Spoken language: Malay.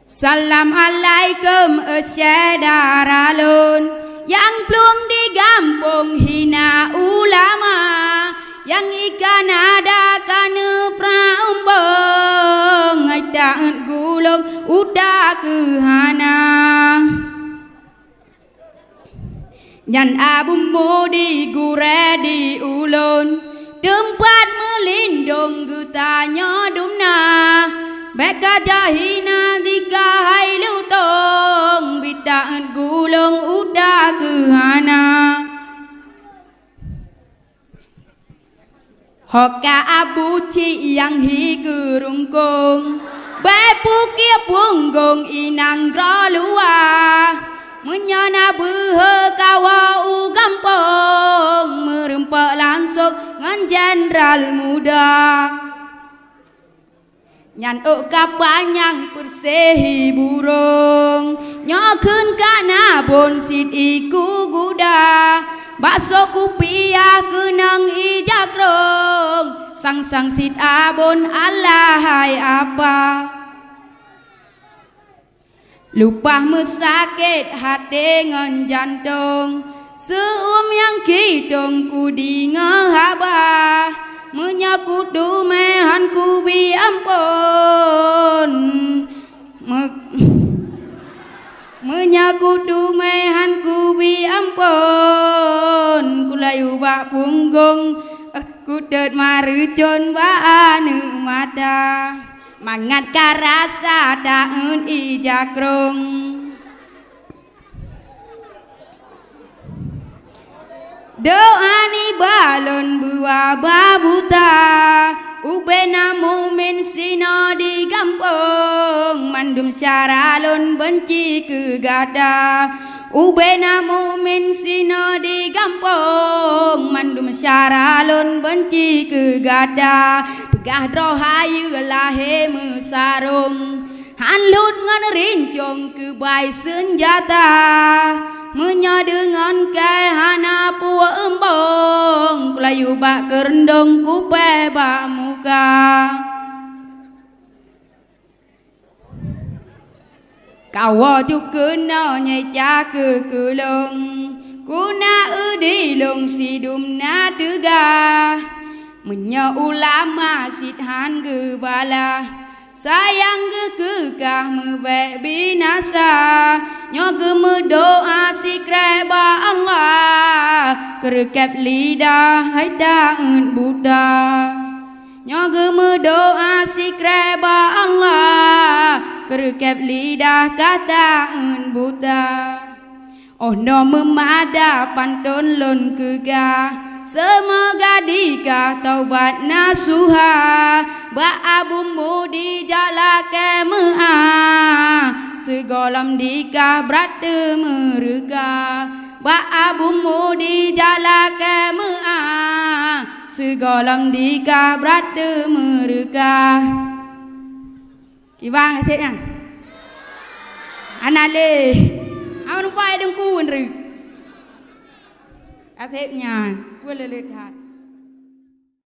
Assalamualaikum saudara-lun yang belum digampung hina ulama, yang ikan ada kana praumbang ai taat gulung udah kehana. Nyan abu mudi gure di ulun tempat melindung gutanya dumna. Beka jahina dika hai lutong bitaan gulung udah kehana. Hoka abu ci yang hi gerungkung bepu kia punggung inang grolua menyana behe kawa u gampong merempak langsung ngan jenderal muda. Nyan kapanyang persehi burung nyokun kana bon sit iku guda bakso kupiah kenang ijakrong sang sit abon alahai apa lupah mesakit hati ngan jantung seum yang kidung kudi ngehabah menyaku dumehan ku bi ampun menyaku dumehan ku bi ampun kulayu bak punggung kudet marucun ba anu mata mangat karasa daun ijakrung. Doa ni balon buah babuta ubena mumin sino di kampung mandum syaralun benci kegada ubena mumin sino di kampung mandum syaralun benci kegada pegah rohayu lahe mesarung hanlut ngan rincung kebai senjata menya dengan kehana puwa embong kelayu bak kerendong kupe bak muka kawa juga no nyeca ke kulung kuna udilung sidum na dega menya ulama sidhan gebala sayang kekah mebek binasa nyoge mendoa si kreba Allah kerekep lidah hai taun Buddha nyoge mendoa si kreba Allah kerekep lidah kataun Buddha oh no memada pantun lon kegah semoga dikah taubat nasuha ba abu mudi jalake mea segolam dikah berada merega ba abu mudi jalake mea segolam dikah berada merega kibang thế nhá anale awan pai dengku nri thế nhá quên lời hạt